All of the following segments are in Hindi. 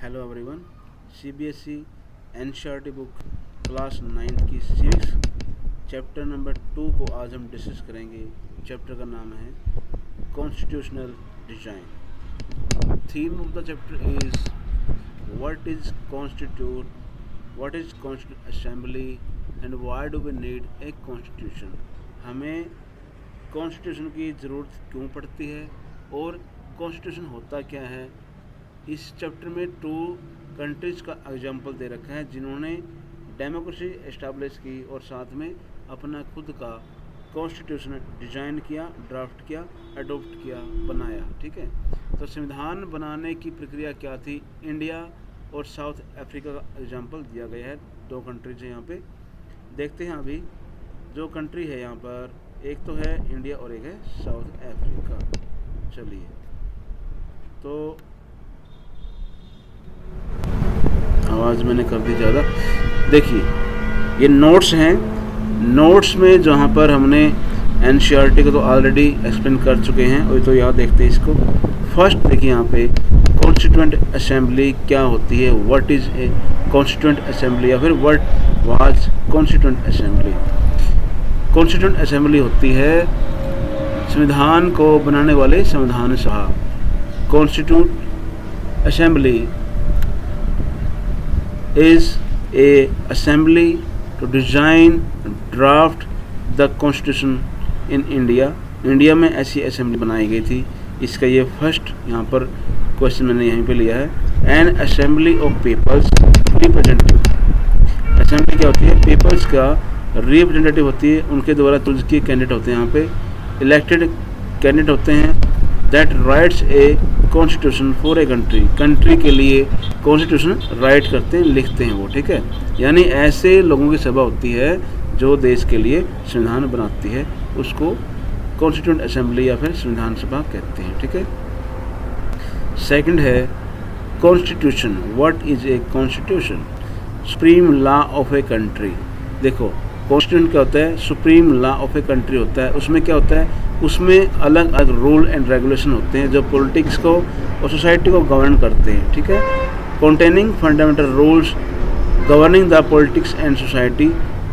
Hello everyone. CBSE NCERT book class 9th की सिविक्स चैप्टर नंबर 2 को आज हम डिस्कस करेंगे। चैप्टर का नाम है constitutional design. Theme of the chapter is what is constitute assembly and why do we need a constitution. हमें कॉन्स्टिट्यूशन की ज़रूरत क्यों पड़ती है और कॉन्स्टिट्यूशन होता क्या है। इस चैप्टर में 2 कंट्रीज़ का एग्जाम्पल दे रखा है जिन्होंने डेमोक्रेसी इस्टेब्लिश की और साथ में अपना खुद का कॉन्स्टिट्यूशन डिज़ाइन किया, ड्राफ्ट किया, अडोप्ट किया, बनाया। ठीक है, तो संविधान बनाने की प्रक्रिया क्या थी। इंडिया और साउथ अफ्रीका का एग्जाम्पल दिया गया है। 2 कंट्रीज हैं यहाँ पे। देखते हैं अभी जो कंट्री है यहाँ पर, एक तो है इंडिया और एक है साउथ अफ्रीका। चलिए, तो आवाज़ मैंने कर दी ज़्यादा। देखिए, ये नोट्स हैं। नोट्स में जहाँ पर हमने एनसीईआरटी को तो ऑलरेडी एक्सप्लेन कर चुके हैं, और तो यहाँ देखते हैं इसको। फर्स्ट देखिए यहाँ पे कॉन्स्टिट्यूएंट असेंबली क्या होती है, what is a constituent assembly, या फिर what was constituent assembly. Constituent assembly होती है संविधान को बनाने वाले संविधान सभा। Constituent assembly is a assembly to design draft the constitution in India। India में ऐसी असेंबली बनाई गई थी। इसका ये फर्स्ट यहाँ पर क्वेश्चन मैंने यहीं पे लिया है। N assembly of peoples representative. Assembly क्या होती है, पीपल्स का रिप्रेजेंटेटिव होती है, उनके द्वारा चूज किए कैंडिडेट होते हैं यहाँ पे, इलेक्टेड कैंडिडेट होते हैं। That writes a constitution for a country के लिए कॉन्स्टिट्यूशन राइट करते हैं, लिखते हैं वो। ठीक है, यानी ऐसे लोगों की सभा होती है जो देश के लिए संविधान बनाती है, उसको कॉन्स्टिट्यूएंट असेंबली या फिर संविधान सभा कहते हैं। ठीक है, सेकंड है constitution. What is a constitution, supreme law of a country. देखो, कॉन्स्टिट्यूशन क्या होता है, supreme law of a country होता है। उसमें क्या होता है, उसमें अलग अलग रूल एंड रेगुलेशन होते हैं जो पॉलिटिक्स को और सोसाइटी को गवर्न करते हैं। ठीक है, containing fundamental rules governing the politics and society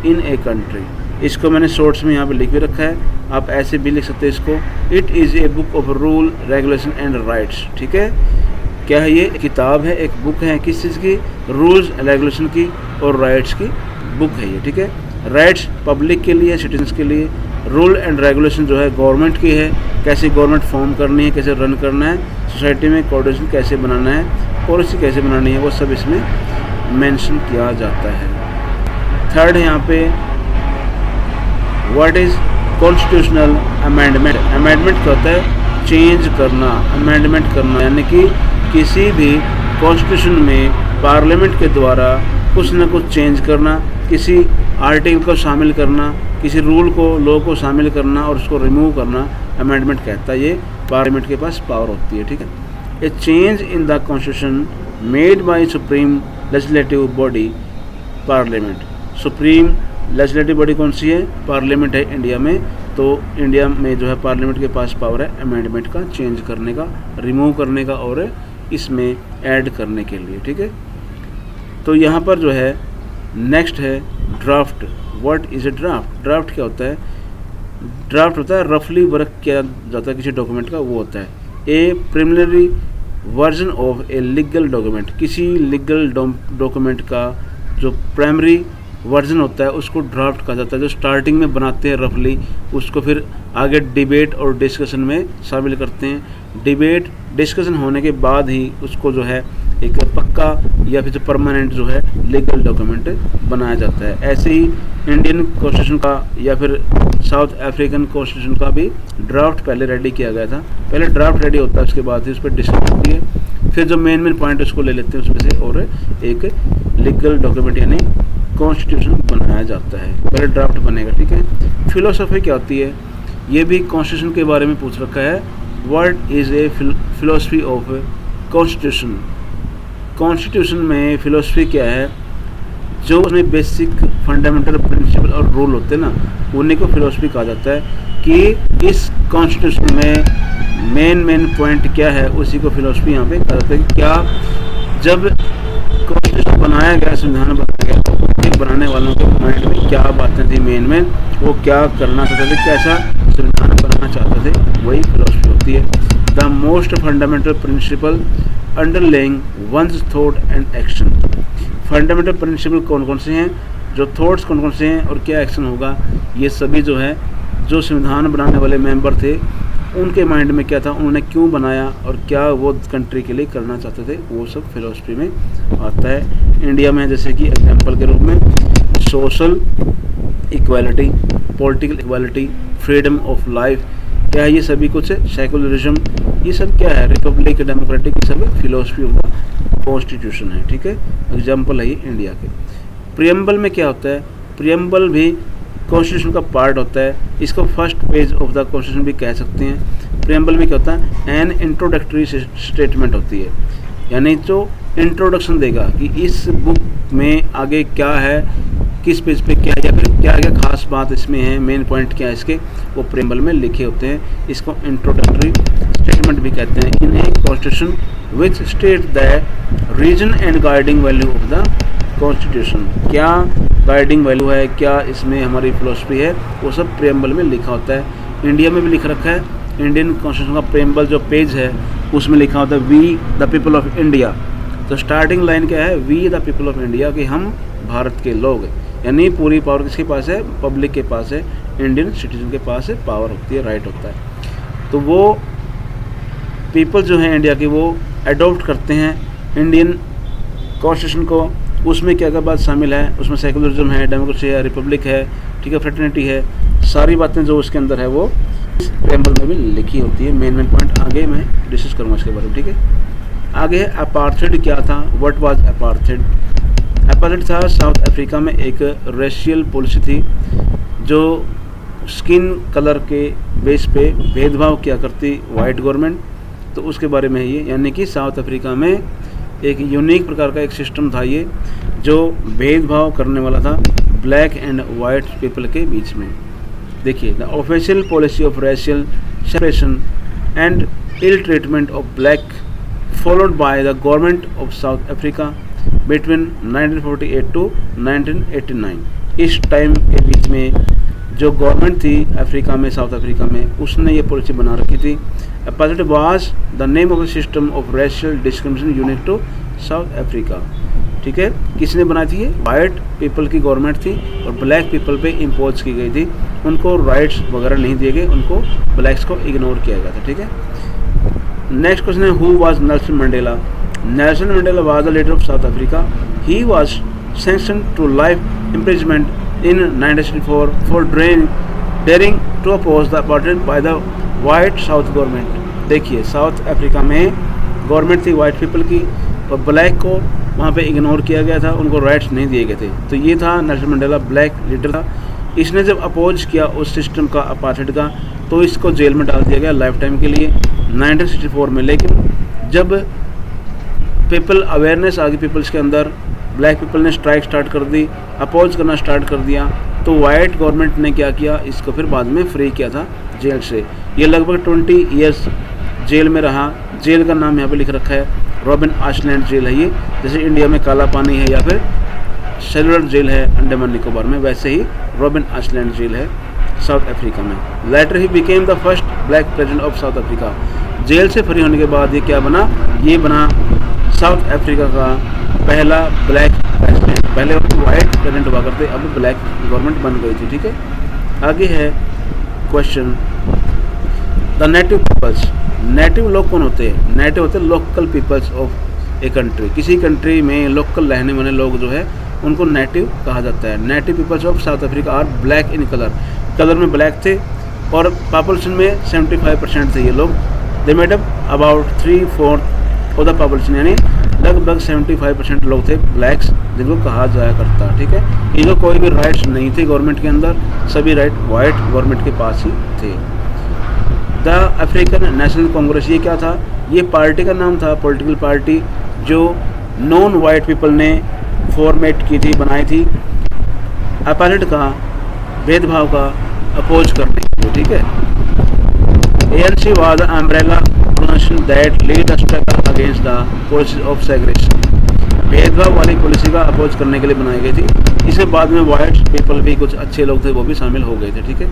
in a country। इसको मैंने शॉर्ट्स में यहाँ पे लिख भी रखा है, आप ऐसे भी लिख सकते हैं इसको। It is a book of rule regulation and rights. ठीक है, क्या है ये, किताब है, एक बुक है, किस चीज़ की, रूल्स रेगुलेशन की और राइट्स की बुक है ये। ठीक है, राइट्स पब्लिक के लिए, सिटीजन्स के लिए। रूल एंड रेगुलेशन जो है गवर्नमेंट की है, कैसे गवर्नमेंट फॉर्म करनी है, कैसे रन करना है, सोसाइटी में कोऑर्डिनेशन कैसे बनाना है, पॉलिसी कैसे बनानी है, वो सब इसमें मेंशन किया जाता है। थर्ड है यहाँ पे what is constitutional amendment. Amendment क्या होता है, चेंज करना, अमेंडमेंट करना, यानी कि किसी भी कॉन्स्टिट्यूशन में पार्लियामेंट के द्वारा कुछ ना कुछ चेंज करना, किसी आर्टिकल को शामिल करना, किसी रूल को, लॉ को शामिल करना और उसको रिमूव करना, अमेंडमेंट कहता है। ये पार्लियामेंट के पास पावर होती है। ठीक है, ए change in the constitution made by supreme legislative body parliament. Supreme legislative body कौन सी है, पार्लियामेंट है इंडिया में। तो इंडिया में जो है पार्लियामेंट के पास पावर है अमेंडमेंट का, चेंज करने का, रिमूव करने का और इसमें ऐड करने के लिए। ठीक है, तो यहाँ पर जो है नेक्स्ट है draft. What is a draft. Draft क्या होता है, ड्राफ्ट होता है रफली वर्क किया जाता है किसी डॉक्यूमेंट का, वो होता है ए preliminary version of a legal document. किसी लीगल डॉक्यूमेंट का जो प्राइमरी वर्जन होता है उसको ड्राफ्ट कहा जाता है। जो स्टार्टिंग में बनाते हैं रफली, उसको फिर आगे डिबेट और डिस्कशन में शामिल करते हैं। डिबेट डिस्कशन होने के बाद ही उसको जो है एक पक्का या फिर परमानेंट जो है लीगल डॉक्यूमेंट बनाया जाता है। ऐसे ही इंडियन कॉन्स्टिट्यूशन का या फिर साउथ अफ्रीकन कॉन्स्टिट्यूशन का भी ड्राफ्ट पहले रेडी किया गया था। पहले ड्राफ्ट रेडी होता है, उसके बाद ही उस पर डिस्कशन होती है, फिर जो मेन पॉइंट उसको ले लेते हैं उसमें से और एक लीगल डॉक्यूमेंट यानी कॉन्स्टिट्यूशन बनाया जाता है। पहले ड्राफ्ट बनेगा। ठीक है, फिलोसफी क्या होती है, ये भी कॉन्स्टिट्यूशन के बारे में पूछ रखा है। What is a philosophy of constitution. Constitution में फिलोसफी क्या है, जो उसमें बेसिक फंडामेंटल प्रिंसिपल और रूल होते हैं ना, उन्हीं को फिलोसफी कहा जाता है। कि इस कॉन्स्टिट्यूशन में मेन पॉइंट क्या है, उसी को फिलोसफी यहाँ पे कहा जाता है। क्या जब कॉन्स्टिट्यूशन बनाया गया, संविधान बनाया गया, तो उनके बनाने वालों के माइंड में क्या बातें थी, मेन में वो क्या करना चाहते थे, कैसा संविधान बनाना चाहते थे, वही फिलोसफी होती है। The most fundamental principle underlying one's thought and action. Fundamental principle कौन कौन से हैं, जो थॉट्स कौन कौन से हैं और क्या एक्शन होगा, ये सभी जो है जो संविधान बनाने वाले मेंबर थे उनके माइंड में क्या था, उन्होंने क्यों बनाया और क्या वो कंट्री के लिए करना चाहते थे, वो सब फिलोसफी में आता है। इंडिया में जैसे कि एग्जांपल के रूप में social equality, political equality, freedom of life, क्या है ये सभी कुछ है। सेकुलरिज्म, ये सब क्या है, रिपब्लिक, डेमोक्रेटिक, ये सब फिलोसफी ऑफ द कॉन्स्टिट्यूशन है, ठीक है। एग्जाम्पल है ये इंडिया के। प्रियम्बल में क्या होता है, प्रियम्बल भी कॉन्स्टिट्यूशन का पार्ट होता है, इसको first page of the constitution भी कह सकते हैं। प्रियम्बल में क्या होता है, एन इंट्रोडक्टरी स्टेटमेंट होती है, यानी जो इंट्रोडक्शन देगा कि इस बुक में आगे क्या है, किस पेज पे क्या है, या फिर क्या क्या खास बात इसमें है, मेन पॉइंट क्या है इसके, वो प्रियम्बल में लिखे होते हैं। इसको इंट्रोडक्टरी स्टेटमेंट भी कहते हैं। In a constitution which state the reason and guiding value of the constitution, क्या गाइडिंग वैल्यू है, क्या इसमें हमारी फिलोसफी है, वो सब प्रियम्बल में लिखा होता है। इंडिया में भी लिख रखा है, इंडियन कॉन्स्टिट्यूशन का प्रियम्बल जो पेज है उसमें लिखा होता है we the people of India. तो स्टार्टिंग लाइन क्या है, we the people of India, कि हम भारत के लोग, यानी पूरी पावर किसके पास है, पब्लिक के पास है, इंडियन सिटीजन के पास है, पावर होती है, राइट होता है। तो वो पीपल जो है इंडिया की वो एडॉप्ट करते हैं इंडियन कॉन्स्टिट्यूशन को। उसमें क्या क्या बात शामिल है, उसमें सेकुलरिज्म है, डेमोक्रेसी है, रिपब्लिक है, ठीक है, फ्रेटर्निटी है, सारी बातें जो उसके अंदर है वो इस प्रियम्बल में भी लिखी होती है। मेन पॉइंट आगे मैं डिस्कस करूँगा इसके बारे में, ठीक है। आगे है अपार्थाइड क्या था, व्हाट वाज अपार्थाइड। अपार्थाइड था साउथ अफ्रीका में एक रेशियल पॉलिसी थी जो स्किन कलर के बेस पे भेदभाव किया करती वाइट गवर्नमेंट। तो उसके बारे में ये, यानी कि साउथ अफ्रीका में एक यूनिक प्रकार का एक सिस्टम था ये, जो भेदभाव करने वाला था ब्लैक एंड वाइट पीपल के बीच में। देखिए, the official policy of racial separation and ill treatment of black followed by the government of South Africa between 1948 to 1989। इस टाइम के बीच में जो गवर्नमेंट थी अफ्रीका में, साउथ अफ्रीका में, उसने ये पॉलिसी बना रखी थी। Apartheid was the name of the system of racial discrimination unique to South Africa, ठीक है। किसने बनाई थी ये, वाइट पीपल की गवर्नमेंट थी और ब्लैक पीपल पे इम्पोज की गई थी। उनको राइट्स वगैरह नहीं दिए गए, उनको ब्लैक्स को इग्नोर किया गया था, ठीक है। नेक्स्ट क्वेश्चन है, who was Nelson Mandela. Nelson Mandela was the leader of South Africa. He was sentenced to life imprisonment in 1964 for daring to oppose the apartheid by the white South government। देखिए, साउथ अफ्रीका में गवर्नमेंट थी वाइट पीपल की और ब्लैक को वहाँ पे इग्नोर किया गया था, उनको राइट्स नहीं दिए गए थे। तो ये था नेल्सन मंडेला, ब्लैक लीडर था। इसने जब अपोज किया उस सिस्टम का, अपार्थाइड का, तो इसको जेल में डाल दिया गया लाइफ टाइम के लिए 1964 में। लेकिन जब पीपल अवेयरनेस आ गई पीपल्स के अंदर, ब्लैक पीपल ने स्ट्राइक स्टार्ट कर दी, अपोज करना स्टार्ट कर दिया, तो वाइट गवर्नमेंट ने क्या किया, इसको फिर बाद में फ्री किया था जेल से। ये लगभग 20 ईयर्स जेल में रहा। जेल का नाम यहाँ पे लिख रखा है, रॉबिन आइलैंड जेल है ये। जैसे इंडिया में काला पानी है या फिर सेलुलर जेल है अंडमान निकोबार में, वैसे ही रॉबिन आइलैंड जेल है साउथ अफ्रीका में। Later he became the first black president of South Africa. Jail से फ्री होने के बाद ये क्या बना, ये बना साउथ अफ्रीका का पहला ब्लैक प्रेसिडेंट। पहले वाइट प्रेसिडेंट हुआ करते, अब ब्लैक गवर्नमेंट बन गई थी, ठीक है। आगे है question, the native peoples. Native लोग कौन होते हैं, नेटिव होते हैं local peoples of a country. किसी कंट्री में लोकल रहने वाले लोग जो है उनको नेटिव कहा जाता है। Native peoples of South Africa are black in colour, colour में ब्लैक थे और पॉपुलेशन में 75% थे ये लोग। They made up about 3/4 of the population, यानी लगभग 75% लोग थे ब्लैक्स, जिनको कहा जाया करता, ठीक है। इनको कोई भी राइट्स नहीं थे गवर्नमेंट के अंदर, सभी राइट वाइट गवर्नमेंट के पास ही थे। द अफ्रीकन नेशनल कांग्रेस, ये क्या था, ये पार्टी का नाम था, पॉलिटिकल पार्टी जो नॉन वाइट पीपल ने फॉर्मेट की थी, बनाई थी अपार्थाइड का, भेदभाव का अपोज करने के लिए, ठीक है। ANC was the umbrella organization that led the struggle against the policies of segregation। भेदभाव वाली पॉलिसी का अपोज करने के लिए बनाई गई थी। इसमें बाद में वाइट पीपल भी, कुछ अच्छे लोग थे वो भी शामिल हो गए थे। ठीक है,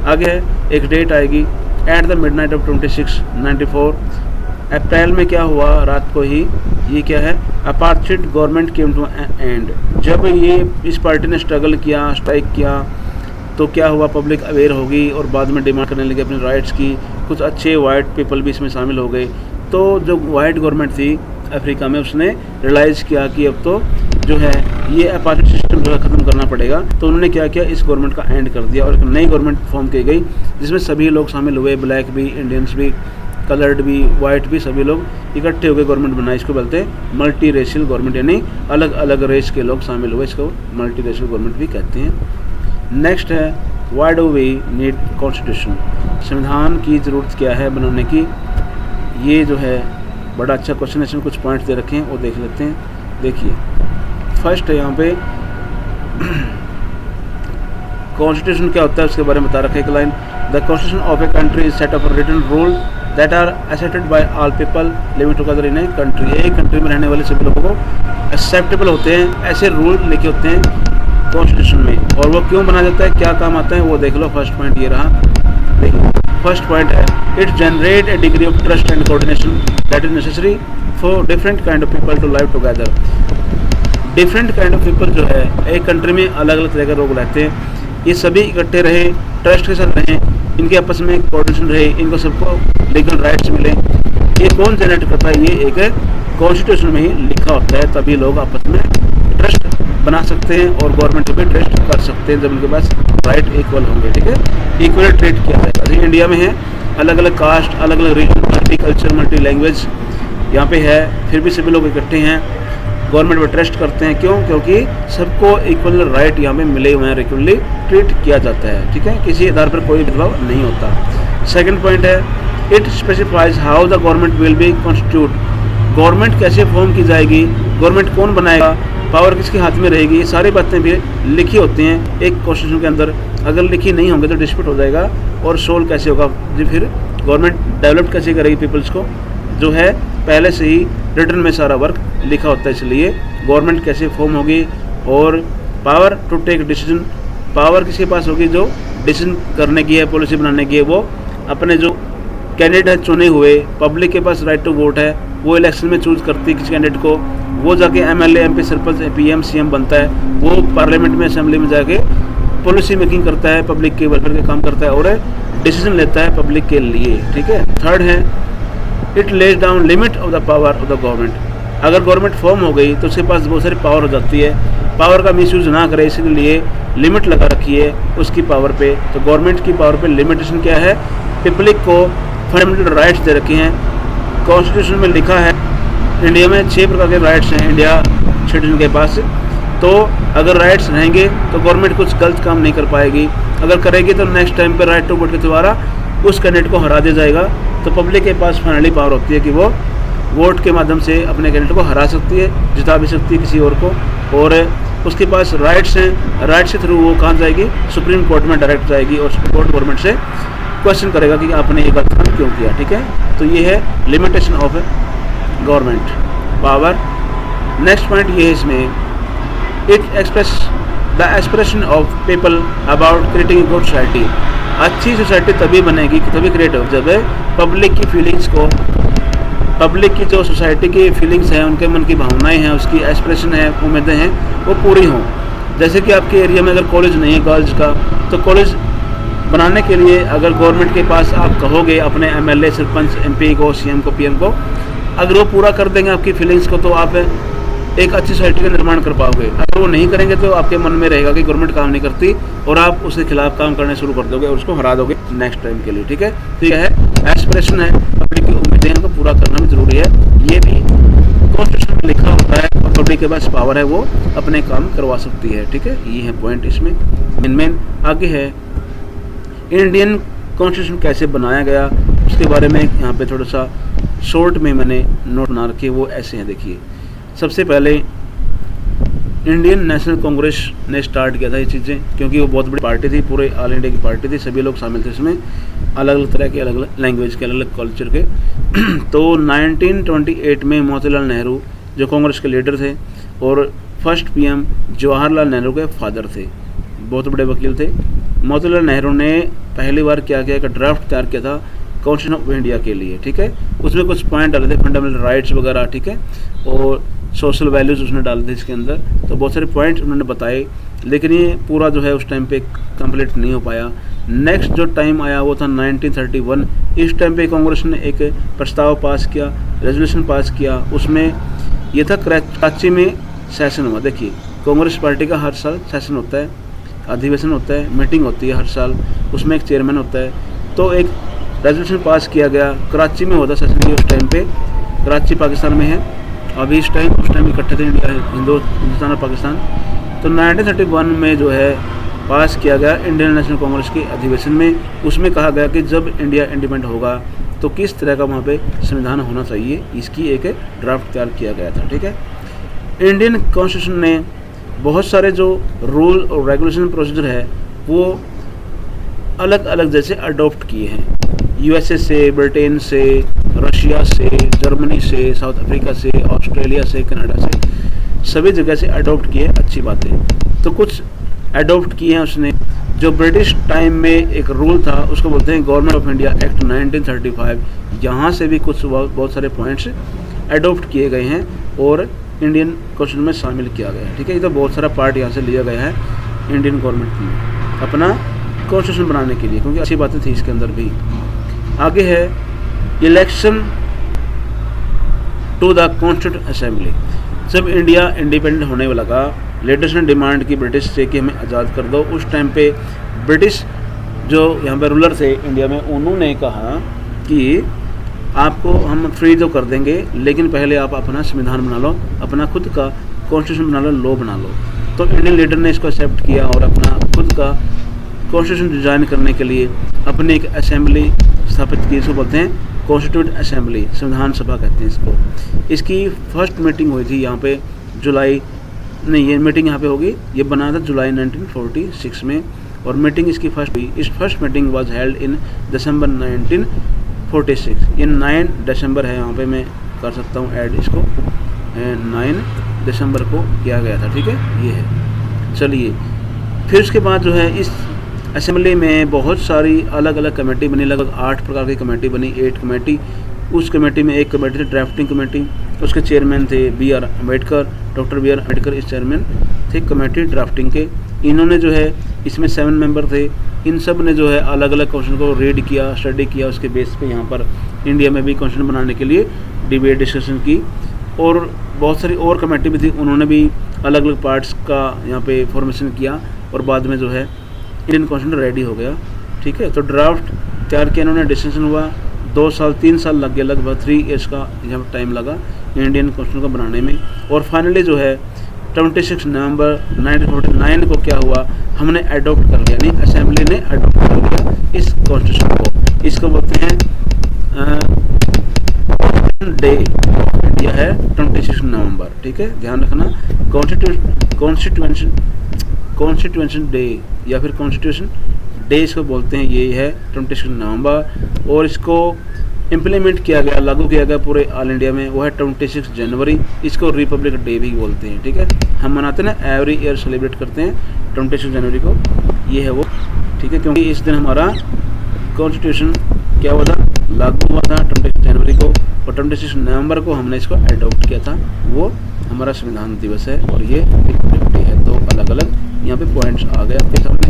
आगे है एक डेट आएगी at the midnight of 2694 April में क्या हुआ, रात को ही, ये क्या है, apartheid government came to end. जब ये इस पार्टी ने स्ट्रगल किया, स्ट्राइक किया, तो क्या हुआ, पब्लिक अवेयर होगी और बाद में डिमांड करने लगी अपने राइट्स की। कुछ अच्छे वाइट पीपल भी इसमें शामिल हो गए। तो जो वाइट गवर्नमेंट थी अफ्रीका में, उसने रियलाइज़ किया कि अब तो जो है ये अपार्थाइड सिस्टम जो है ख़त्म करना पड़ेगा। तो उन्होंने क्या किया, इस गवर्नमेंट का एंड कर दिया और एक नई गवर्नमेंट फॉर्म की गई जिसमें सभी लोग शामिल हुए, ब्लैक भी, इंडियंस भी, कलर्ड भी, वाइट भी, सभी लोग इकट्ठे होकर गवर्नमेंट बनाई। इसको बोलते हैं मल्टी रेशियल गवर्नमेंट, यानी अलग अलग रेस के लोग शामिल हुए, इसको मल्टी रेशियल गवर्नमेंट भी कहते हैं। नेक्स्ट है why do we need constitution, संविधान की ज़रूरत क्या है बनाने की। ये जो है बड़ा अच्छा क्वेश्चन है, इसमें कुछ पॉइंट्स दे रखे हैं वो देख लेते हैं। देखिए फर्स्ट है यहाँ पे कॉन्स्टिट्यूशन क्या होता है उसके बारे में बता रखा है एक line, the constitution of a country is set of written rule that are accepted by all people living together in a country. एक कंट्री में रहने वाले सभी लोगों को एक्सेप्टेबल होते हैं, ऐसे रूल लिखे होते हैं कॉन्स्टिट्यूशन में। और वो क्यों बना जाता है, क्या काम आता है, वो देख लो। फर्स्ट पॉइंट ये रहा, देखिए फर्स्ट पॉइंट है it generate a degree of trust and coordination that is necessary for different kind of people to live together. Different kind of people जो है एक कंट्री में अलग अलग तरह के लोग रहते हैं, ये सभी इकट्ठे रहे, ट्रस्ट के साथ रहें, इनके आपस में कोऑर्डिनेशन रहे, इनको सबको लीगल राइट्स मिले। ये कौन जनरेट करता है, ये एक कॉन्स्टिट्यूशन में ही लिखा होता है, तभी लोग आपस में ट्रस्ट बना सकते हैं और गवर्नमेंट पे ट्रस्ट कर सकते हैं जब उनके पास राइट इक्वल होंगे। ठीक है, इक्वल ट्रीट किया जाएगा। जैसे इंडिया में है अलग अलग कास्ट, अलग अलग region, multi culture, multi language यहाँ पे है, फिर भी सभी लोग इकट्ठे हैं, गवर्नमेंट पे ट्रस्ट करते हैं। क्यों, क्योंकि सबको इक्वल राइट यहाँ पे मिले हुए हैं, इक्वली ट्रीट किया जाता है। ठीक है, किसी आधार पर कोई भेदभाव नहीं होता। सेकंड पॉइंट है it specifies how the government will be constitute, government कैसे फॉर्म की जाएगी, गवर्नमेंट कौन बनाएगा, पावर किसके हाथ में रहेगी, ये सारी बातें भी लिखी होती हैं एक कॉन्स्टिट्यूशन के अंदर। अगर लिखी नहीं होंगे तो डिस्प्यूट हो जाएगा और सोल्व कैसे होगा, जी फिर गवर्नमेंट डेवलप कैसे करेगी पीपल्स को, जो है पहले से ही रिटर्न में सारा वर्क लिखा होता है। इसलिए गवर्नमेंट कैसे फॉर्म होगी और power to take decision, power किसके पास होगी, जो डिसीजन करने की है, पॉलिसी बनाने की है, वो अपने जो कैंडिडेट है चुने हुए, पब्लिक के पास राइट टू वोट है, वो इलेक्शन में चूज करती है किसी कैंडिडेट को, वो जाके MLA, MP, sarpanch, PM, CM बनता है, वो पार्लियामेंट में, असेंबली में जाके पॉलिसी मेकिंग करता है, पब्लिक के वेलफेयर के काम करता है और डिसीजन लेता है पब्लिक के लिए। ठीक है, थर्ड है it lays down limit of the power of the government. अगर गवर्नमेंट फॉर्म हो गई तो उसके पास बहुत सारी पावर हो जाती है, पावर का मिसयूज ना करे इसलिए लिमिट लगा रखी है उसकी पावर पे। तो गवर्नमेंट की पावर पे लिमिटेशन क्या है, पब्लिक को फंडामेंटल राइट्स दे रखे हैं। कॉन्स्टिट्यूशन में लिखा है इंडिया में 6 प्रकार के राइट्स हैं इंडिया सिटीजन के पास। तो अगर राइट्स रहेंगे तो गवर्नमेंट कुछ गलत काम नहीं कर पाएगी, अगर करेगी तो नेक्स्ट टाइम पे राइट टू वोट के द्वारा उस कैंडिडेट को हरा दिया जाएगा। तो पब्लिक के पास फाइनली पावर होती है कि वो वोट के माध्यम से अपने कैंडिडेट को हरा सकती है, जिता भी सकती है किसी और को, और उसके पास राइट्स हैं, राइट्स के थ्रू वो कहाँ जाएगी, सुप्रीम कोर्ट में डायरेक्ट जाएगी और सुप्रीम कोर्ट गवर्नमेंट से क्वेश्चन करेगा कि आपने ये गलत काम क्यों किया। ठीक है, तो ये है limitation of government power. Next point ये है इसमें it express the aspiration of people about creating good society. अच्छी सोसाइटी तभी बनेगी, तभी क्रिएट हो जब पब्लिक की फीलिंग्स को, पब्लिक की जो सोसाइटी की फीलिंग्स हैं, उनके मन की भावनाएं हैं, उसकी एस्पिरेशन है, उम्मीदें हैं, वो पूरी हों। जैसे कि आपके एरिया में अगर कॉलेज नहीं है गर्ल्स का, तो कॉलेज बनाने के लिए अगर गवर्नमेंट के पास आप कहोगे अपने एमएलए, सरपंच, एमपी को, सीएम को, पीएम को, अगर वो पूरा कर देंगे आपकी फीलिंग्स को, तो आप एक अच्छी सोसाइटी का निर्माण कर पाओगे। अगर वो नहीं करेंगे तो आपके मन में रहेगा कि गवर्नमेंट काम नहीं करती और आप उसके खिलाफ काम करने शुरू कर दोगे और उसको हरा दोगे नेक्स्ट टाइम के लिए। ठीक है, तो यह है एस्पिरेशन है, पब्लिक की उम्मीदें को पूरा करना भी जरूरी है। ये भी कॉन्स्टिट्यूशन में लिखा होता है और पब्लिक के पास पावर है, वो अपने काम करवा सकती है। ठीक है, ये है पॉइंट इसमें मेन। आगे है इंडियन कॉन्स्टिट्यूशन कैसे बनाया गया, उसके बारे में यहाँ पे थोड़ा सा शॉर्ट में मैंने नोट बना रखे, वो ऐसे हैं। देखिए, सबसे पहले इंडियन नेशनल कांग्रेस ने स्टार्ट किया था ये चीज़ें, क्योंकि वो बहुत बड़ी पार्टी थी, पूरे ऑल इंडिया की पार्टी थी, सभी लोग शामिल थे इसमें, अलग अलग तरह के, अलग अलग लैंग्वेज के, अलग अलग कल्चर के। तो 1928 में मोतीलाल नेहरू जो कांग्रेस के लीडर थे, और फर्स्ट पीएम जवाहरलाल नेहरू के फादर थे, बहुत बड़े वकील थे। मोतीलाल नेहरू ने पहली बार क्या किया, एक ड्राफ्ट तैयार किया था कॉन्स्टिट्यूशन ऑफ इंडिया के लिए, ठीक है। उसमें कुछ पॉइंट डाले थे, फंडामेंटल राइट्स वगैरह, ठीक है, और सोशल वैल्यूज़ उसने डाले थे इसके अंदर। तो बहुत सारे पॉइंट्स उन्होंने बताए, लेकिन ये पूरा जो है उस टाइम पे कंप्लीट नहीं हो पाया। नेक्स्ट जो टाइम आया वो था 1931। इस टाइम पे कांग्रेस ने एक प्रस्ताव पास किया, रेजोल्यूशन पास किया। उसमें ये था कराची में सेशन हुआ। देखिए, कांग्रेस पार्टी का हर साल सेशन होता है, अधिवेशन होता है, मीटिंग होती है हर साल, उसमें एक चेयरमैन होता है। तो एक रेजोल्यूशन पास किया गया, कराची में होता सेशन की। उस टाइम पे कराची पाकिस्तान में है अभी इस टाइम, उस टाइम इकट्ठे थे इंडिया, हिंदुस्तान और पाकिस्तान। तो 1931 में जो है पास किया गया इंडियन नेशनल कांग्रेस के अधिवेशन में। उसमें कहा गया कि जब इंडिया इंडिपेंडेंट होगा तो किस तरह का वहाँ पे संविधान होना चाहिए, इसकी एक ड्राफ्ट तैयार किया गया था, ठीक है। इंडियन कॉन्स्टिट्यूशन ने बहुत सारे जो रूल और रेगुलेशन प्रोसीजर है वो अलग अलग जैसे अडॉप्ट किए हैं, यूएसए से, ब्रिटेन से, रशिया से, जर्मनी से, साउथ अफ्रीका से, ऑस्ट्रेलिया से, कनाडा से, सभी जगह से अडॉप्ट किए, अच्छी बात है। तो कुछ अडॉप्ट किए हैं उसने। जो ब्रिटिश टाइम में एक रूल था उसको बोलते हैं गवर्नमेंट ऑफ इंडिया एक्ट 1935। यहाँ से भी कुछ बहुत सारे पॉइंट्स अडॉप्ट किए गए हैं और इंडियन कॉन्स्टिट्यूशन में शामिल किया गया है, ठीक है। ये तो बहुत सारा पार्ट यहाँ से लिया गया है इंडियन गवर्नमेंट ने अपना कॉन्स्टिट्यूशन बनाने के लिए, क्योंकि अच्छी बातें थी इसके अंदर भी। आगे है election to the constituent assembly. जब इंडिया इंडिपेंडेंट होने लगा, लीडर्स ने डिमांड की ब्रिटिश से कि हमें आज़ाद कर दो। उस टाइम पे ब्रिटिश जो यहाँ पे रूलर थे इंडिया में, उन्होंने कहा कि आपको हम फ्री तो कर देंगे, लेकिन पहले आप अपना संविधान बना लो, अपना खुद का कॉन्स्टिट्यूशन बना लो, लॉ बना लो। तो इंडियन लीडर ने इसको एक्सेप्ट किया और अपना खुद का कॉन्स्टिट्यूशन डिजाइन करने के लिए अपनी एक असेंबली स्थापित की। इसको बोलते हैं कॉन्स्टिट्यूंट असेंबली, संविधान सभा कहते हैं इसको। इसकी फर्स्ट मीटिंग हुई थी यहाँ पे जुलाई, नहीं ये मीटिंग यहाँ पे होगी, ये बना था जुलाई 1946 में, और मीटिंग इसकी फर्स्ट हुई। इस first meeting was held in December 1946। ये 9 दिसंबर है, यहाँ पे मैं कर सकता हूँ ऐड इसको, 9 दिसंबर को किया गया था, ठीक है, ये है। चलिए, फिर उसके बाद जो है इस असेंबली में बहुत सारी अलग अलग कमेटी बनी, लगभग 8 प्रकार की कमेटी बनी, 8 कमेटी। उस कमेटी में एक कमेटी थी ड्राफ्टिंग कमेटी, उसके चेयरमैन थे B.R. Ambedkar, doctor B.R. Ambedkar इस चेयरमैन थे कमेटी ड्राफ्टिंग के। इन्होंने जो है इसमें 7 मेंबर थे। इन सब ने जो है अलग अलग क्वेश्चन को रीड किया, स्टडी किया, उसके बेस पे यहाँ पर इंडिया में भी क्वेश्चन बनाने के लिए डिबेट डिस्कशन की। और बहुत सारी और कमेटी भी थी, उन्होंने भी अलग अलग पार्ट्स का यहाँ पे फॉर्मेशन किया, और बाद में जो है इंडियन कॉन्स्टिट्यूशन रेडी हो गया, ठीक है। तो ड्राफ्ट तैयार किया इन्होंने, डिस्कशन हुआ, 2 साल 3 साल लग गया, लगभग 3 ईयर्स का यहाँ टाइम लगा इंडियन कॉन्स्टिट्यूशन को बनाने में। और फाइनली जो है 26 नवंबर 1949 को क्या हुआ, हमने अडॉप्ट कर लिया, नहीं असेंबली ने अडॉप्ट कर लिया इस कॉन्स्टिट्यूशन को। इसको बोलते हैं डे ऑफ इंडिया है 26 नवंबर, ठीक है, ध्यान रखना। कॉन्स्टिट्यूशन डे या फिर कॉन्स्टिट्यूशन डे इसको बोलते हैं, ये है 26 नवंबर। और इसको इम्प्लीमेंट किया गया, लागू किया गया पूरे ऑल इंडिया में, वो है 26 जनवरी। इसको रिपब्लिक डे भी बोलते हैं, ठीक है। हम मनाते हैं ना, एवरी ईयर सेलिब्रेट करते हैं 26 जनवरी को, ये है वो, ठीक है, क्योंकि इस दिन हमारा कॉन्स्टिट्यूशन क्या हुआ था, लागू हुआ था 26 जनवरी को, और 26 नवंबर को हमने इसको एडॉप्ट किया था, वो हमारा संविधान दिवस है, और ये रिपब्लिक डे है। तो अलग अलग यहाँ पे पॉइंट्स आ गए आपके सामने।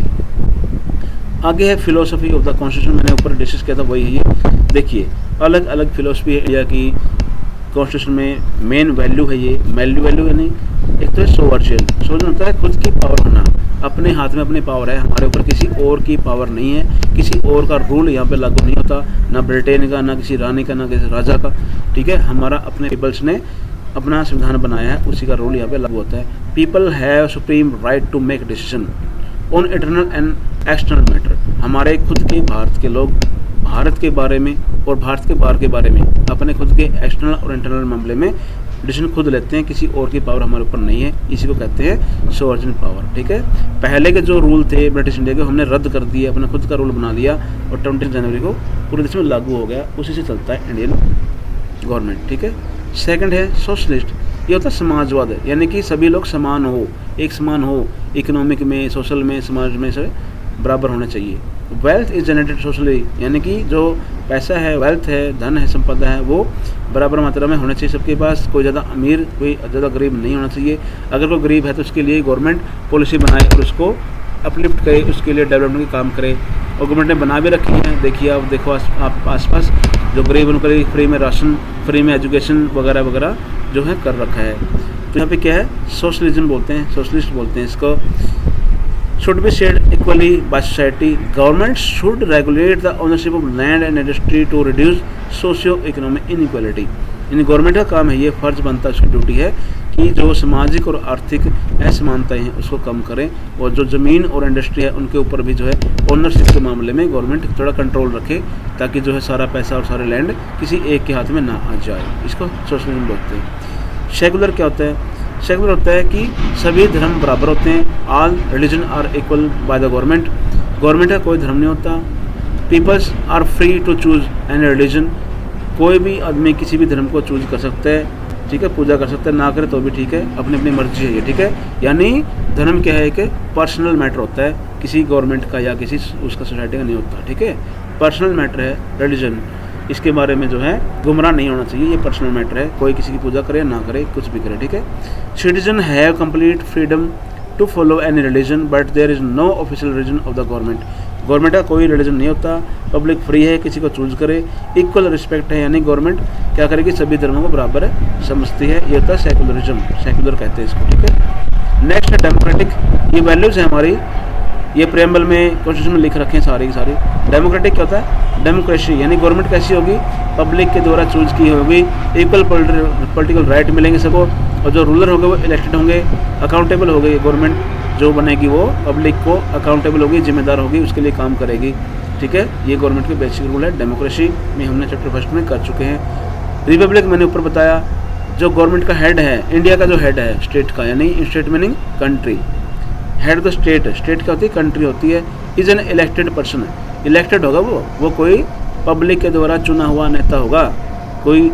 आगे है फिलोसफी ऑफ द कॉन्स्टिट्यूशन, मैंने ऊपर डिस्कस किया था, वही है ये। देखिए, अलग अलग फिलोसफी है इंडिया की कॉन्स्टिट्यूशन में। मेन वैल्यू है ये, वैल्यू है नहीं, एक तो है सोवर्जियन, सोवर्जियन होता है खुद की पावर होना, अपने हाथ में अपनी पावर है, हमारे ऊपर किसी और की पावर नहीं है, किसी और का रूल यहाँ पे लागू नहीं होता, ना ब्रिटेन का, ना किसी रानी का, ना किसी राजा का, ठीक है। हमारा अपने पीपल्स ने अपना संविधान बनाया है, उसी का रूल यहाँ पे लागू होता है। People have supreme right to make decision on internal and external matter. हमारे खुद के भारत के लोग भारत के बारे में और भारत के बाहर के बारे में अपने खुद के एक्सटर्नल और इंटरनल मामले में डिसीजन खुद लेते हैं, किसी और की पावर हमारे ऊपर नहीं है। इसी को कहते हैं सोवर्जिन पावर, ठीक है। पहले के जो रूल थे ब्रिटिश इंडिया के, हमने रद्द कर दिए, अपना खुद का रूल बना लिया, और 26 जनवरी को पूरे देश में लागू हो गया। उसी से चलता है इंडियन गवर्नमेंट, ठीक है। सेकंड है सोशलिस्ट। ये होता है समाजवाद, यानी कि सभी लोग समान हो, एक समान हो, इकोनॉमिक में, सोशल में, समाज में से बराबर होने चाहिए। वेल्थ इज जनरेटेड सोशली, यानी कि जो पैसा है, वेल्थ है, धन है, संपदा है, वो बराबर मात्रा में होना चाहिए सबके पास। कोई ज़्यादा अमीर, कोई ज़्यादा गरीब नहीं होना चाहिए। अगर कोई गरीब है तो उसके लिए गवर्नमेंट पॉलिसी बनाए और उसको अपलिफ्ट करे, उसके लिए डेवलपमेंट के काम करे। और गवर्नमेंट ने बना भी रखी है, देखिए आप देखो आप आसपास जो गरीब उनके लिए फ्री में राशन, फ्री में एजुकेशन वगैरह वगैरह जो है कर रखा है। तो यहाँ पे क्या है, सोशलिज्म बोलते हैं, सोशलिस्ट बोलते हैं इसको। should be shared equally by society. Government should regulate the ownership of land and industry to reduce socio-economic inequality. यानी गवर्नमेंट का काम है, ये फ़र्ज बनता है, उसकी ड्यूटी है कि जो सामाजिक और आर्थिक असमानताएं हैं उसको कम करें, और जो ज़मीन और इंडस्ट्री है उनके ऊपर भी जो है ओनरशिप के मामले में गवर्नमेंट थोड़ा कंट्रोल रखे, ताकि जो है सारा पैसा और सारे लैंड किसी एक के हाथ में ना आ जाए। इसको सोशलिज्म बोलते हैं। सेकुलर क्या होता है? सेकुलर होता है कि सभी धर्म बराबर होते हैं। All religion are equal by the government. Government का कोई धर्म नहीं होता। Peoples are free to choose any religion. कोई भी आदमी किसी भी धर्म को चूज कर सकता है, ठीक है, पूजा कर सकता है, ना करे तो भी ठीक है, अपनी अपनी मर्जी है ये, ठीक है। यानी धर्म क्या है कि पर्सनल मैटर होता है, किसी गवर्नमेंट का या किसी उसका सोसाइटी का नहीं होता, ठीक है। पर्सनल मैटर है रिलीजन, इसके बारे में जो है गुमराह नहीं होना चाहिए, ये पर्सनल मैटर है। कोई किसी की पूजा करे ना करे, कुछ भी करे, ठीक है। Citizen have complete freedom to follow any religion but there is no official religion of the government. Government का कोई रिलीजन नहीं होता, पब्लिक फ्री है, किसी को चूज करे। इक्वल रिस्पेक्ट है, यानी गवर्नमेंट क्या करेगी, सभी धर्मों को बराबर है समझती है। ये होता है सेकुलरिज्म, सेकुलर कहते हैं इसको, ठीक है। नेक्स्ट है डेमोक्रेटिक। ये वैल्यूज़ है हमारी, ये प्रेम्बल में कॉन्स्टिट्यूशन में लिख रखे हैं सारी की सारी। डेमोक्रेटिक क्या होता है? डेमोक्रेसी, यानी गवर्नमेंट कैसी होगी, पब्लिक के द्वारा चूज की होगी, इक्वल पॉलिटिकल राइट मिलेंगे सबको, और जो रूलर होंगे वो इलेक्टेड होंगे, अकाउंटेबल होगी गवर्नमेंट जो बनेगी, वो पब्लिक को अकाउंटेबल होगी, जिम्मेदार होगी, उसके लिए काम करेगी, ठीक है। ये गवर्नमेंट के बेसिक रूल है। डेमोक्रेसी में हमने चैप्टर फर्स्ट में कर चुके हैं। रिपब्लिक मैंने ऊपर बताया, जो गवर्नमेंट का हेड है, इंडिया का जो हेड है स्टेट का, यानी state meaning country, head the state, state क्या होती है, कंट्री होती है। Is an elected person, elected होगा वो कोई पब्लिक के द्वारा चुना हुआ नेता होगा, कोई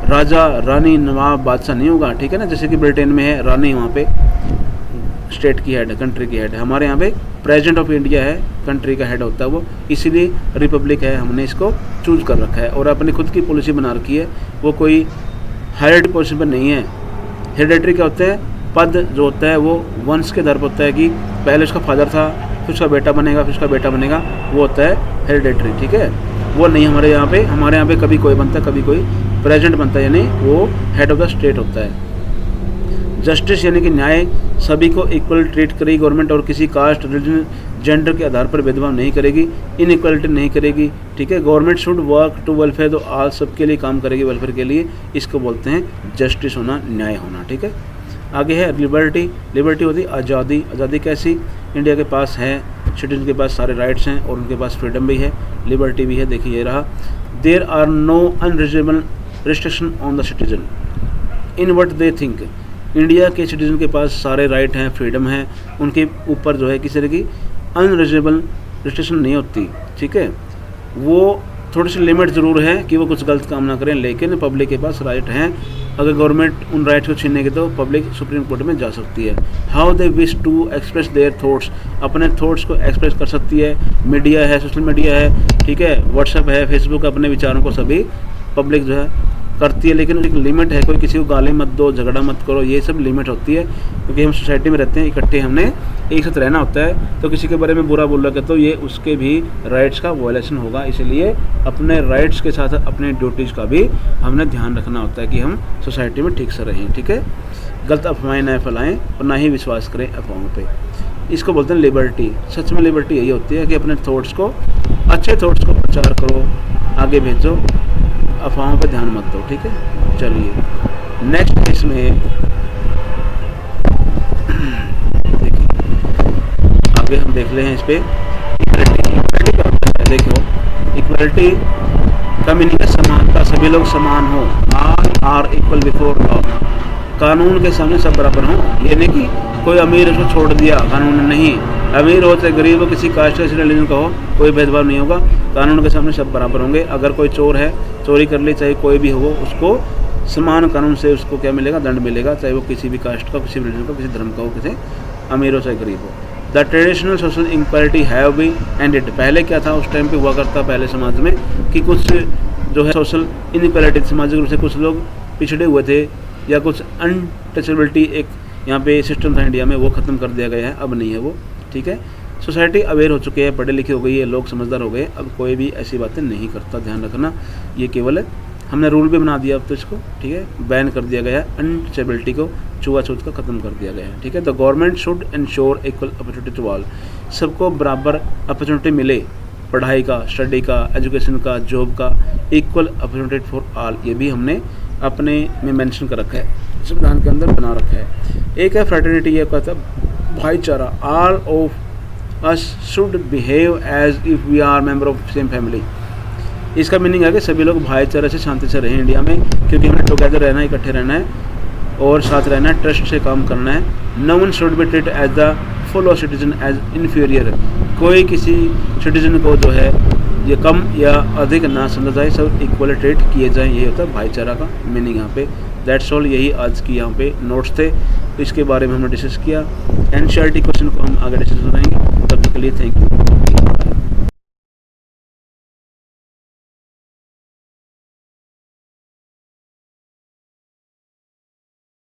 राजा रानी नवाब बादशाह नहीं होगा, ठीक है ना। जैसे कि ब्रिटेन में है रानी, वहाँ पे स्टेट की हेड है, कंट्री की हेड है। हमारे यहाँ पे प्रेसिडेंट ऑफ इंडिया है, कंट्री का हेड होता है वो, इसीलिए रिपब्लिक है, हमने इसको चूज कर रखा है और अपनी खुद की पॉलिसी बना रखी है। वो कोई हायरार्की पोजीशन पर नहीं है। हेरिडेटरी क्या होता है? पद जो होता है वो वंश के आधार पर होता है, कि पहले उसका फादर था, फिर उसका बेटा बनेगा, फिर उसका बेटा बनेगा, वो होता है हेरिडेटरी, ठीक है। वो नहीं हमारे यहाँ पे। हमारे यहाँ पे कभी कोई बनता है, कभी कोई प्रेसिडेंट बनता है, यानी वो हेड ऑफ द स्टेट होता है। जस्टिस यानी कि न्याय, सभी को इक्वल ट्रीट करेगी गवर्नमेंट, और किसी कास्ट, रिलीजन, जेंडर के आधार पर भेदभाव नहीं करेगी, इनइक्वालिटी नहीं करेगी, ठीक है। Government should work to welfare, तो ऑल सबके लिए काम करेगी, वेलफेयर के लिए। इसको बोलते हैं जस्टिस होना, न्याय होना, ठीक है। आगे है लिबर्टी। लिबर्टी होती है आज़ादी। आज़ादी कैसी? इंडिया के पास है, सिटीजन के पास सारे राइट्स हैं और उनके पास फ्रीडम भी है, लिबर्टी भी है। देखिए ये रहा, there are no unreasonable restriction on the citizen in what they think. India के सिटीजन के पास सारे राइट हैं, फ्रीडम है, उनके ऊपर जो है किसी तरह की अनरीजनेबल रिस्ट्रिक्शन नहीं होती, ठीक है। वो थोड़ी सी लिमिट ज़रूर है कि वो कुछ गलत काम ना करें, लेकिन पब्लिक के पास राइट हैं। अगर गवर्नमेंट उन राइट्स को छीनेगी तो पब्लिक सुप्रीम कोर्ट में जा सकती है। How they wish to express their thoughts, अपने थॉट्स को एक्सप्रेस कर सकती है। मीडिया है, सोशल मीडिया है, ठीक है, व्हाट्सएप है, फेसबुक, अपने विचारों को सभी पब्लिक जो है करती है, लेकिन एक लिमिट है। कोई किसी को गाली मत दो, झगड़ा मत करो, ये सब लिमिट होती है, क्योंकि हम सोसाइटी में रहते हैं, इकट्ठे हमने एक साथ रहना होता है। तो किसी के बारे में बुरा बोल रहा है तो ये उसके भी राइट्स का वायलेशन होगा। इसलिए अपने राइट्स के साथ अपने ड्यूटीज़ का भी हमने ध्यान रखना होता है कि हम सोसाइटी में ठीक से रहें, ठीक है। गलत अफवाहें न फैलाएं और ना ही विश्वास करें अफवाहों पे। इसको बोलते हैं लिबर्टी। सच में लिबर्टी यही होती है कि अपने थॉट्स को, अच्छे थॉट्स को प्रचार करो, आगे भेजो, अफवाहों पे ध्यान मत दो, ठीक है। चलिए नेक्स्ट इसमें देखिए, आगे हम देख रहे हैं इस पे इक्वलिटी। इक्वलिटी का मतलब है, देखो इक्वलिटी का मीनिंग है समानता, सभी लोग समान हो। All are equal before law, कानून के सामने सब बराबर हों। ये नहीं कि कोई अमीर उसको छोड़ दिया, कानून ने नहीं, अमीर हो चाहे गरीब हो, किसी कास्ट किसी रिलीजन का हो, कोई भेदभाव नहीं होगा, कानून के सामने सब बराबर होंगे। अगर कोई चोर है, चोरी कर ली, चाहे कोई भी हो, उसको समान कानून से उसको क्या मिलेगा, दंड मिलेगा, चाहे वो किसी भी कास्ट का, किसी भी रिलीजन का, किसी धर्म का हो, किसी अमीर हो चाहे गरीब हो। The traditional social inequality have B ended. पहले क्या था, उस टाइम पे हुआ करता पहले समाज में कि कुछ जो है सोशल इनक्वालिटी, सामाजिक रूप से कुछ लोग पिछड़े हुए थे या कुछ अनटचेबिलिटी एक यहाँ पे सिस्टम था इंडिया में, वो ख़त्म कर दिया गया है, अब नहीं है वो, ठीक है। सोसाइटी अवेयर हो चुके हैं, पढ़े लिखे हो गई है, लोग समझदार हो गए, अब कोई भी ऐसी बातें नहीं करता, ध्यान रखना। ये केवल हमने रूल भी बना दिया अब तो इसको, ठीक है, बैन कर दिया गया है, अनटचेबिलिटी को, छुआछूत का ख़त्म कर दिया गया है, ठीक है। The government should ensure equal opportunity to all. सबको बराबर अपॉर्चुनिटी मिले, पढ़ाई का, स्टडी का, एजुकेशन का, जॉब का, इक्वल अपॉर्चुनिटी फॉर ऑल, ये भी हमने अपने में मेंशन कर रखा है, संविधान के अंदर बना रखा है। एक है फ्रेटर्निटी, ये कहता है भाईचारा, all of us should behave as if we are member of same family. इसका मीनिंग है कि सभी लोग भाईचारे से, शांति से रहें इंडिया में, क्योंकि हमें टुगेदर रहना है, इकट्ठे रहना है और साथ रहना है, ट्रस्ट से काम करना है। No one should be treat as the fellow citizen as inferior. कोई किसी सिटीजन को जो है ये कम या अधिक ना समझा जाए, सब इक्वल ट्रीट किए जाएं, यही होता है भाईचारा का मीनिंग यहाँ पे। दैट्स ऑल, यही आज की यहाँ पे नोट्स थे, इसके बारे में हमने डिस्कस किया। एनसीईआरटी क्वेश्चन को हम आगे डिस्कस करेंगे, तब तक के लिए थैंक यू।